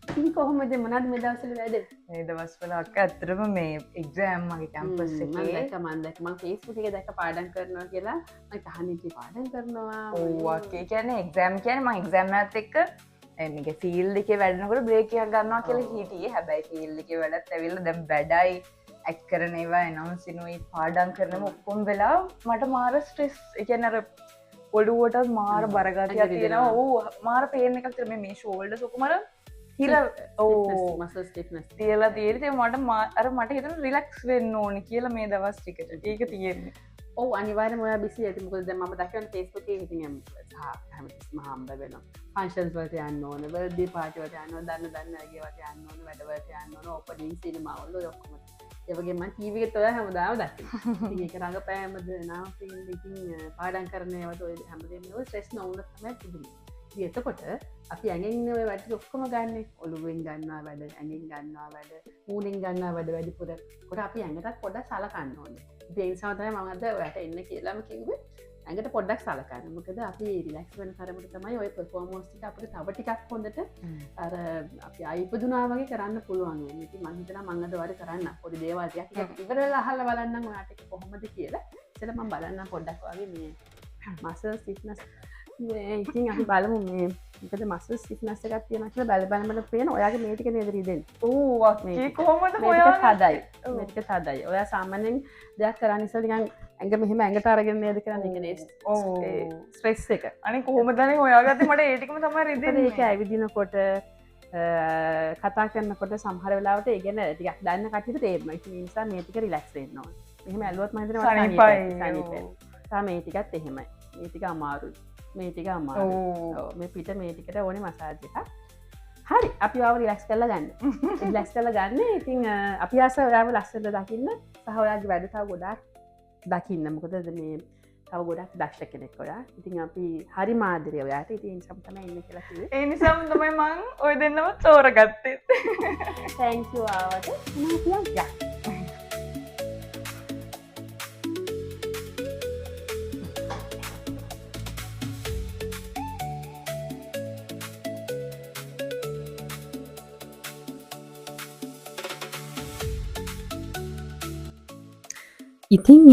ඉතින් කොහොමද මොනවද මේ දවස්වල වැඩ? මේ දවස්වල අක්කා ඇත්තටම මේ එක්සෑම් මගේ කැම්පස් එකේ මම Facebook එකේ දැක්ක පාඩම් කරනවා කියලා මම තහනින්ටි පාඩම් කරනවා. ඔව් අක්කේ කියන්නේ එක්සෑම් කියන්නේ මම එක්සෑම් එකත් එක්ක මේක ෆීල්ඩ් එකේ වැඩනකොට බ්‍රේක් එකක් ගන්නවා කියලා හිටියේ. හැබැයි ෆීල්ඩ් එකේ වැඩත් ඇවිල්ලා දැන් වැඩයි ඇක්ට් කරන ඒවා ඇනවුන්ස් වෙනුයි පාඩම් කරනම ඔක්කොම වෙලා මට මාර ස්ට්‍රෙස් ඒ කියන්නේ අර ඔළුවට මාර බරගතියක් තියෙනවා. ඔව් මාර පේන් එකක් තියෙනවා මේ ෂෝල්ඩර්ස් ඔක්කොම හිර මසල් ස්ටිෆ්නස් තියලා තියෙන්නේ. මට හිතෙනවා රිලැක්ස් වෙන්න ඕනි කියලා මේ දවස් ටිකට. ඒක තියෙන්නේ. ඔව් අනිවාර්යයෙන්ම ඔයා බිසි ඇති. මොකද දැන් මම දැක්කම Facebook එකේ ඉතින් හැමතිස්සම හම්බ වෙනවා. ෆන්ක්ෂන්ස් වලට යන්න ඕන, බර්ත්ඩේ පාටි වලට යන්න ඕන, දන්න අයගේ වලට යන්න ඕන, වැඩ වලට යන්න ඕන, ඕපනින් සිනමා වල ඔය ඔක්කොම. ඒ වගේම මම ටීවී එකත් ඔයා හැමදාම දැක්කේ. ඉතින් ඒක රඟපෑමද නාමයෙන් ඉතින් පාඩම් කරන ඒවාට ඔය හැමදේම ඔය ස්ට්‍රෙස් නොවුන තමයි තිබුණේ. ඉතින් එතකොට අපි ඇඟෙන් ඔය වැඩ ඔක්කොම ගන්න. ඔළුවෙන් ගන්නවා වැඩ, ඇඟෙන් ගන්නවා වැඩ, මූණෙන් ගන්නවා වැඩ වැඩිපුර. කොට අපි ඇඟටත් පොඩ්ඩක් සලකන්න ඕනේ. ඉතින් ඒ නිසා තමයි මම අද ඔයාලට එන්න කියලාම කිව්වේ. ඇඟට පොඩ්ඩක් සලකන්න. මොකද අපි රිලැක්ස් වෙන තරමට තමයි ඔය පර්ෆෝමන්ස් ටික අපිට තව ටිකක් හොඳට අර අපි ආයිපදුනා වගේ කරන්න පුළුවන් වෙන්නේ. ඉතින් මම හිතනවා මම අද වල කරන්න පොඩි දේවල් ටිකක් ඉවර වෙලා අහලා බලන්නම් ඔයාට ඒක කොහොමද කියලා. ඉතින් මම බලන්නම් පොඩ්ඩක් වගේ මේ මසල් ස්ටිෆ්නස් ඉතින් අපි බලමු මේ මොකද මසල් ස්ටිෆ්නස් එකක් තියෙනවා කියලා බලමට පේන ඔයාගේ මේ ටික නේද රිදෙන්නේ. ඕ අක්කේ කොහොමද මේක හදයි. මේක හදයි. ඔයා සාමාන්‍යයෙන් දෙයක් කරන්න ඉස්සෙල්ලා නිකන් ඇඟ මෙහෙම ඇඟට අරගෙන නේද කරන්නේ. ඒක ස්ට්‍රෙස් එක. අනේ කොහොමද අනේ හොයාගත්තේ මට ඒ ටිකම තමයි රිදෙන්නේ. ඒක ඇවිදිනකොට කතා කරනකොට සමහර වෙලාවට ඒ ගැන ටිකක් දන්න කට්ටියට තේරෙනවා. ඒ නිසා මේ ටික රිලැක්ස් වෙන්න ඕනේ. මෙහෙම ඇල්ලුවත් මම හිතනවා සනීපයි. මේ ටිකත් එහෙමයි. මේ ටික අමාරුයි. මේ ටික අමාරුයි. ඔව් මේ පිට මේ ටිකට ඕනේ මසාජ් එකක්. හරි අපි ආව රිලැක්ස් කරලා ගන්න. රිලැක්ස් කරලා ගන්න. ඉතින් අපි ආස ඔයාව ලස්සනට දකින්න සහ ඔයාගේ වැඩ තව ගොඩාක් දකින්න. මොකද මේ තව ගොඩක් දක්ෂ කෙනෙක් ඔයා. ඉතින් අපි හරි මාදිරිය ඔයාට. ඉතින් ඒ නිසාම තමයි ඉන්නේ කියලා කිව්වේ. ඒ නිසාම තමයි මං ඔය දෙන්නම තෝරගත්තේ. thank you ආවට. මොනවද කියන්නේ?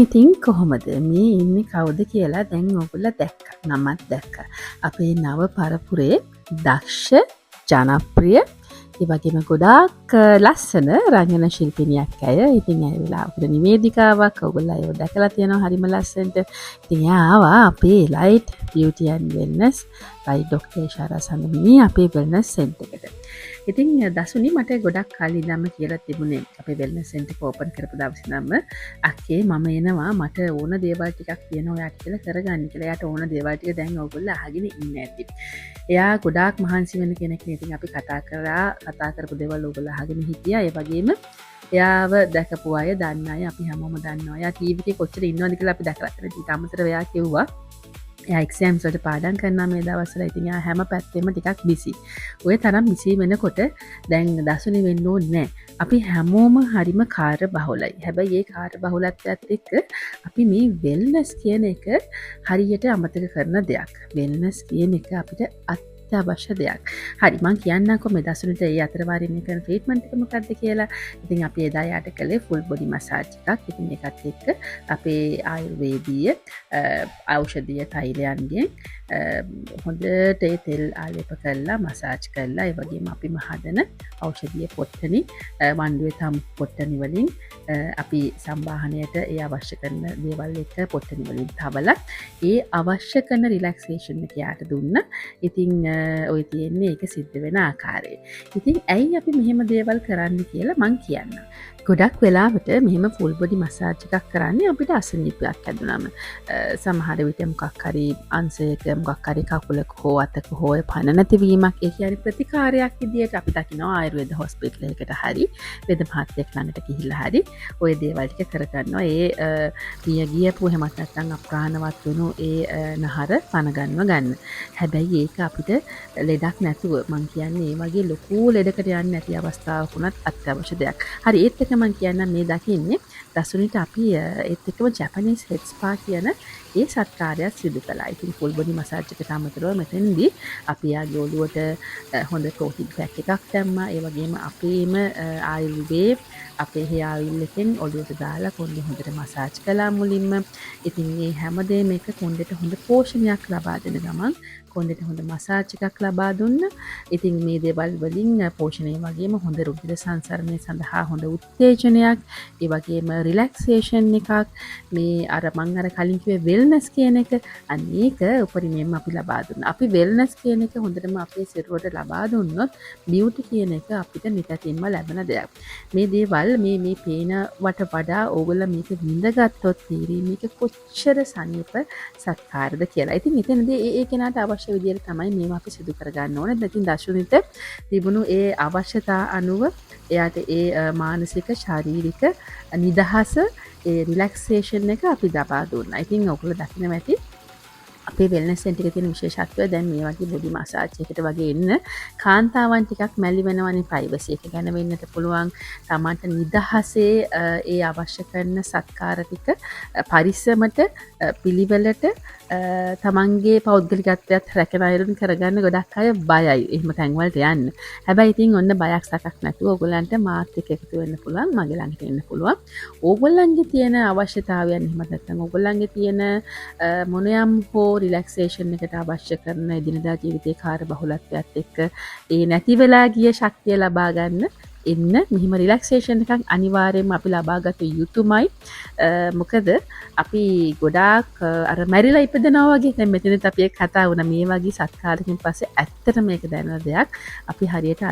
ඉතින් කොහොමද මේ ඉන්නේ කවුද කියලා දැන් ඔයගොල්ලෝ දැක්කා. නමත් දැක්කා. අපේ නව පරපුරේ දක්ෂ ජනප්‍රිය ඒ වගේම ගොඩාක් ලස්සන රංගන ශිල්පිනියක් අය. ඉතින් ඒ වෙලාවට නිවේදිකාවක් ඔයගොල්ලෝ අයව දැකලා තියෙනවා හරිම ලස්සනට. ඉතින් එයා ආවා අපේ light beauty and wellness light doctor Shara Sandamini අපේ වෙල්නස් සෙන්ටර් එකට. ඉතින් දසුනි මට ගොඩක් කාලේ ඉඳන්ම කියලා තිබුණේ අපේ වෙල්නස් සෙන්ටර් එක ඕපන් කරපු දවසේ ඉඳන්ම අක්කේ මම එනවා මට ඕන දේවල් ටිකක් තියෙනවා ඔයාට කියලා කරගන්න කියලා. එයාට ඕන දේවල් ටික දැන් ඔයගොල්ලෝ අහගෙන ඉන්නේ ඇති. එයා ගොඩාක් මහන්සි වෙන කෙනෙක් නේ. ඉතින් අපි කතා කරපු දේවල් ඔයගොල්ලෝ අහගෙන හිටියා. ඒ වගේම එයාව දැකපු අය දන්න අය අපි හැමෝම දන්නවා. එයා ටීවී එකේ කොච්චර ඉන්නවද කියලා අපි දැකලා තියෙනවා. ඊට අමතරව එයා කිව්වා එයා එක්සෑම්ස් වලට පාඩම් කරනවා මේ දවස්වල. ඉතින් එයා හැම පැත්තෙම ටිකක් බිසි. ඔය තරම් බිසි වෙනකොට දැන් දසුනි වෙන්න ඕනේ නැහැ. අපි හැමෝම හරිම කාර්ය බහුලයි. හැබැයි ඒ කාර්ය බහුලත්වයත් එක්ක අපි මේ වෙල්නස් කියන එක හරියට අමතක කරන දෙයක්. වෙල්නස් කියන එක අපිට අත්‍යවශ්‍ය දෙයක්. හරි මං කියන්නම්කො මේ දසුනිට ඒ අතරවාරේ මේ කරන ට්‍රීට්මන්ට් එක මොකක්ද කියලා. ඉතින් අපි එදා යාට කළේ ෆුල් බොඩි මසාජ් එකක්. ඉතින් ඒකත් එක්ක අපේ ආයුර්වේදීය ඖෂධීය තෛලයන්ගෙන් හොඳට ඒ තෙල් ආලේප කරලා මසාජ් කරලා ඒ වගේම අපිම හදන ඖෂධීය පොට්ටනි වණ්ඩුවේ තම් පොට්ටනි වලින් අපි සම්බාහනයට ඒ අවශ්‍ය කරන දේවල් එක්ක පොට්ටනි වලින් තවලා ඒ අවශ්‍ය කරන රිලැක්සේෂන් එක යාට දුන්නා. ඉතින් ඔය තියෙන්නේ ඒක සිද්ධ වෙන ආකාරය. ඉතින් ඇයි අපි මෙහෙම දේවල් කරන්න කියලා මං කියන්නම්. ගොඩක් වෙලාවට මෙහෙම ෆුල් බොඩි මසාජ් එකක් කරන්නේ අපිට අසනීපයක් හැදුනම. සමහර විට මොකක් හරි අංශයක මොකක් හරි කකුලක හෝ අතක හෝ පණ නැතිවීමක් ඒ කියන්නේ ප්‍රතිකාරයක් විදියට අපි දකිනවා ආයුර්වේද හොස්පිටල් එකකට හරි වේද මහත්යෙක් ළඟට ගිහිල්ලා හරි ඔය දේවල් ටික කරගන්නවා. ඒ පිය ගියපු එහෙමත් නැත්නම් අප්‍රාණවත් වුණු ඒ නහර පණ ගන්න. හැබැයි ඒක අපිට ලෙඩක් නැතුව මං කියන්නේ මේ වගේ ලොකු ලෙඩකට යන්නේ නැති අවස්ථාවක් වුණත් අත්‍යවශ්‍ය දෙයක්. හරි ඒත් එක මං කියන්න මේ දකින්නේ දසුනිට අපි ඒත් එක්කම ජැපනීස් හෙඩ් ස්පා කියන ඒ සත්කාරයක් සිදු කළා. ඉතින් ෆුල් බොඩි මසාජ් එකට අමතරව මෙතනදී අපි යාගේ ඔළුවට හොඳ ප්‍රෝටීන් පැක් එකක් දැම්මා. ඒ වගේම අපේම ආයිල් වේව් අපේ හේ ආයිල් එකෙන් ඔළුවට දාලා කොණ්ඩේ හොඳට මසාජ් කළා මුලින්ම. ඉතින් මේ හැමදේම එක කොණ්ඩේට හොඳ පෝෂණයක් ලබා දෙන ගමන් කොණ්ඩේට හොඳ මසාජ් එකක් ලබා දුන්න. ඉතින් මේ දේවල් වලින් පෝෂණය වගේම හොඳ රුධිර සංසරණය සඳහා හොඳ උත්තේජනයක්, ඒ වගේම රිලැක්සේෂන් එකක්, මේ අර මං අර කලින් කිව්වේ වෙල්නස් කියන එක අනේක උපරිමයෙන්ම අපි ලබා දුන්නා. අපි වෙල්නස් කියන එක හොඳටම අපේ සිරුරට ලබා දුන්නොත් බියුටි කියන එක අපිට නිතරම ලැබෙන දෙයක්. මේ දේවල් මේ පේනවට වඩා ඕගොල්ලෝ මේක විඳගත්තොත් තීරී මේක කොච්චර සනීප සත්කාරද කියලා. ඉතින් එතනදී ඒ කෙනාට අවශ්‍ය විදිහට තමයි මේවා අපි සිදු කරගන්න ඕනේ. ඉතින් දර්ශනිත තිබුණු ඒ අවශ්‍යතා අනුව එයාට ඒ මානසික ශාරීරික නිදහස ඒ රිලැක්සේෂන් එක අපි ලබා දුන්නා. ඉතින් ඔයගොල්ලෝ දකින්න ඇති අපේ වෙල්නස් සෙන්ටර් එකේ තියෙන විශේෂත්වය දැන් මේ වගේ බොඩි මසාජ් එකකට වගේ එන්න කාන්තාවන් ටිකක් මැලි වෙනවනේ ප්‍රයිවසි එක ගැන වෙන්නට පුළුවන්. තමන්ට නිදහසේ ඒ අවශ්‍ය කරන සත්කාර ටික පරිස්සමට පිළිවෙලට තමන්ගේ පෞද්ගලිකත්වයත් රැකගෙන අයුරින් කරගන්න ගොඩක් අය බයයි එහෙම තැන්වලට යන්න. හැබැයි ඉතින් ඔන්න බයක් සකක් නැතුව ඕගොල්ලන්ට මාත් එක්ක එකතු වෙන්න පුළුවන්, මගේ ළඟට එන්න පුළුවන්. ඕගොල්ලන්ගේ තියෙන අවශ්‍යතාවයන් එහෙම නැත්නම් ඕගොල්ලන්ගේ තියෙන මොනියම් හෝ රිලැක්සේෂන් එකට අවශ්‍ය කරන එදිනදා ජීවිතයේ කාර්ය බහුලත්වයත් එක්ක ඒ නැති වෙලා ගිය ශක්තිය ලබා ගන්න එන්න මෙහිම රිලැක්සේෂන් එකක් අනිවාර්යයෙන්ම අපි ලබා ගත යුතුමයි. මොකද අපි ගොඩාක් අර මැරිලා ඉපදෙනවා වගේ දැන් මෙතනත් අපි කතා වුණා මේ වගේ සත්කාරකින් පස්සේ ඇත්තට මේක දැනෙන දෙයක්. අපි හරියට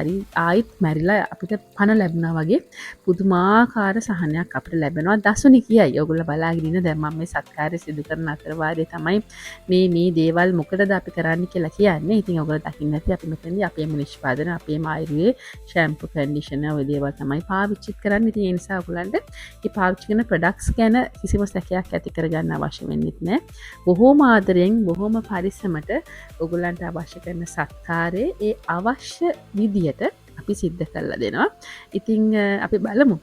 ආයිත් මැරිලා අපිට පණ ලැබුණා වගේ පුදුමාකාර සහනයක් අපිට ලැබෙනවා. දසුනි කියයි. ඔයගොල්ලෝ බලාගෙන ඉන්න දැන් මම මේ සත්කාරය සිදු කරන අතර වාරේ තමයි මේ දේවල් මොකටද අපි කරන්න කියලා කියන්නේ. ඉතින් ඔයගොල්ලෝ දකින්න ඇති අපි මෙතනදී අපේම නිෂ්පාදන අපේම ආයුර්වේද ෂැම්පු කන්ඩිෂනර් ඔය දේවල් තමයි පාවිච්චි කරන්නේ. ඉතින් ඒ නිසා ඔයගොල්ලන්ට මේ පාවිච්චි කරන ප්‍රොඩක්ට්ස් ගැන කිසිම සැකයක් ඇති කරගන්න අවශ්‍ය වෙන්නේ නැහැ. බොහෝම ආදරෙන් බොහෝම පරිස්සමට ඔයගොල්ලන්ට අවශ්‍ය කරන සත්කාරයේ ඒ අවශ්‍ය විදියට අපි සිද්ධ කරලා දෙනවා. ඉතින් අපි බලමු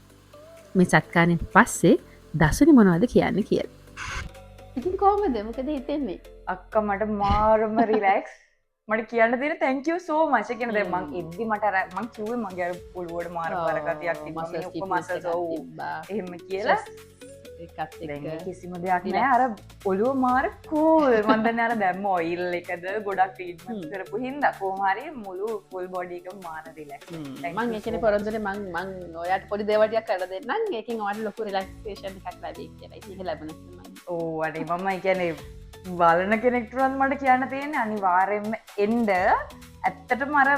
මේ සත්කාරයෙන් පස්සේ දසුනි මොනවද කියන්නේ කියලා. ඉතින් කොහොමද මොකද හිතෙන්නේ? අක්කා මට මාරම රිලැක්ස්. මට කියන්න තියෙන thank you so much කියන දේ මං ඉද්දි මට අර මං කිව්වේ මගේ අර ඔළුවට මාර කරගතියක් තිබ්බා මේ ඔක්කොම මසල්ස් එහෙම කියලා ඒකත් දැන් එක්ක කිසිම දෙයක් නෑ අර ඔළුව මාර කූල් මන් දන්නේ අර දැම්ම ඔයිල් එකද ගොඩක් ට්‍රීට්මන්ට් කරපු හින්දා කොහොම හරි මුළු ෆුල් බොඩි එකම මාර රිලැක්ස් මං ඒකනේ පොරොන්දුනේ මං ඔයාට පොඩි දේවල් ටිකක් කරලා දෙන්නම්. ඒකෙන් ඔයාලට ලොකු රිලැක්සේෂන් එකක් ලැබෙයි කියලා. ඉතින් ඒක ලැබුණා මම. ඕ අනේ මම කියන්නේ බලන කෙනෙක්ටවත් මට කියන්න තියෙන්නේ අනිවාර්යෙන්ම එන්න ඇත්තටම අර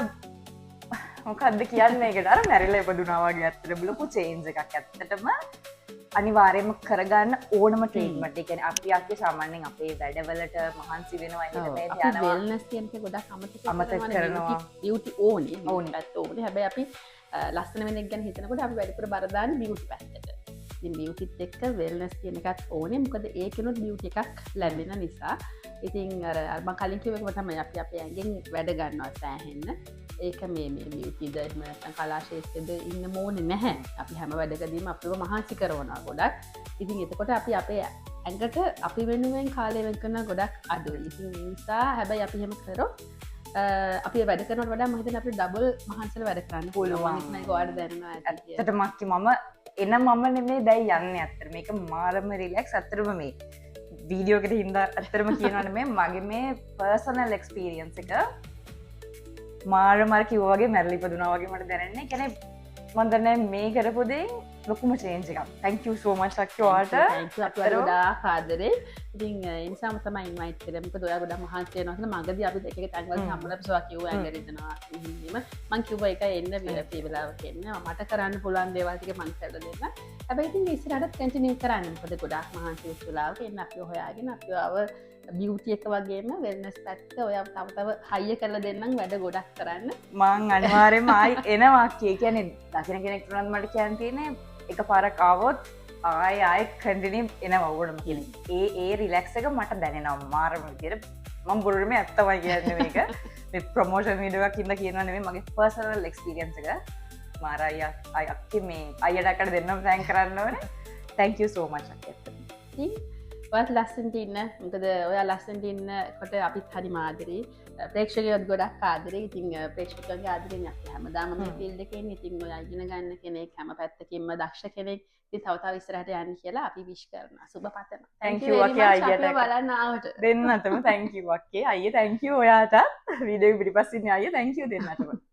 මොකක්ද කියන්නේ ඒකට අර මැරිලා ඉපදුනා වගේ ඇත්තටම ලොකු චේන්ජ් එකක් ඇත්තටම අනිවාර්යෙන්ම කරගන්න ඕනම ට්‍රීට්මන්ට්. ඒ කියන්නේ අපි ආකේ සාමාන්‍යයෙන් අපේ වැඩවලට මහන්සි වෙනවා එහෙම මේ අපි වෙල්නස් කියන එක ගොඩක් අමතක කරනවා. බියුටි ඕනේ. ඕනේ. හැබැයි අපි ලස්සන වෙන එක ගැන හිතනකොට අපි වැඩිපුර බර දාන්නේ බියුටි පැත්තට. ඉතින් බියුටිත් එක්ක වෙල්නස් කියන එකත් ඕනේ. මොකද ඒකෙනුත් බියුටි එකක් ලැබෙන නිසා. ඉතින් අර මම කලින් කිව්ව එකම තමයි අපි අපේ ඇඟෙන් වැඩ ගන්නවා සෑහෙන්න. ඒක මේ බියුටිද එහෙම නැත්නම් කලා ශේෂ්ත්‍රයේද ඉන්න ඕනේ නැහැ. අපි හැම වැඩකදීම අපිව මහන්සි කරනවා ගොඩක්. ඉතින් එතකොට අපි අපේ ඇඟට අපි වෙනුවෙන් කාලය වෙන් කරන ගොඩක් අඩුයි. ඉතින් ඒ නිසා හැබැයි අපි එහෙම කරොත් අපි වැඩ කරනවට වඩා මම හිතන්නේ අපිට ඩබල් මහන්සිලා වැඩ කරන්න පුළුවන්. ඒක ඔයාලට දැනෙනවා ඇති. ඇත්තටම අක්කි මම මම නෙමේ දැයි යන්නේ ඇත්තට මේක මාරම රිලැක්ස්. ඇත්තටම මේ වීඩියෝ එකට හින්දා ඇත්තටම කියනවා නෙමේ මගේ මේ පර්සනල් එක්ස්පීරියන්ස් එක මාරම අර කිව්වා වගේ මැරිලා ඉපදුනා වගේ මට දැනෙන්නේ. කියන්නේ මම දන්නේ මේ කරපු දේ ලොකුම චේන්ජ් එකක්. thank you so much අක්කි ඔයාලට. thank you අපිට ගොඩාක් ආදරේ. ඉතින් ඒ නිසාම තමයි ඉන්වයිට් කරේ. මොකද ඔයා ගොඩක් මහන්සි වෙනවා කියලා මගදී අපි එක එක තැන්වල හම්බුලා පිටුවා කිව්වා ඇඟ රිදෙනවා. ඉතින් මම කිව්වා ඒක එන්න මේ වෙලාවට එන්න. මට කරන්න පුළුවන් දේවල් ටික මම කරලා දෙන්න. හැබැයි ඉතින් ඉස්සරහට කන්ටිනියු කරන්න. මොකද ගොඩාක් මහන්සි වෙච්ච වෙලාවක එන්න අපි හොයාගෙන අපිව බියුටි එක වගේම වෙල්නස් පැත්ත ඔයා තව හයිය කරලා දෙන්නම් වැඩ ගොඩක් කරන්න. මං අනිවාර්යෙන්ම ආයි එනවා කිය. කියන්නේ දකින්න කෙනෙක්ට උනත් මට කියන්න තියෙන්නේ එකපාරක් ආවොත් ආයි කන්ටිනියු එනවා ඕනම කෙනෙක්. ඒ රිලැක්ස් එක මට දැනෙනවා මාරම විදියට. මම බොරුම ඇත්තමයි කියන්නේ මේක. මේ ප්‍රොමෝෂන් වීඩියෝ එකක් ඉඳලා කියනවා නෙමෙයි මගේ පර්සනල් එක්ස්පීරියන්ස් එක. මාර අක්කි මේ අයටකට දෙන්නම් තැන් කරන්න ඕන තැංකව සෝමචක් ඇත වත් ලස්සන්ට ඉන්න මොකද ඔයා ලස්සන්ට ඉන්න කොට අපිත් හරි මාදරී ප්‍රේක්ෂකයොත් ගොඩක් ආදරේ ඉතින් ප්‍රේක්ෂකගේ ආදරයක් හැමදාම ෆිල්ඩ එකෙන් ඉතින් ඔයා ඉගෙන ගන්න කෙනෙක් හැම පැත්තකින්ම දක්ෂ කෙනෙක් ඉතින් තව තව ඉස්සරහට යන්න කියලා අපි විශ් කරනවා සුබ පතනවා thank you අක්කේ අයියට බලන්න ආවට දෙන්නටම thank you අක්කේ අයියේ thank you ඔයාට වීඩියෝ පිටිපස්සින් අයියේ thank you දෙන්නටම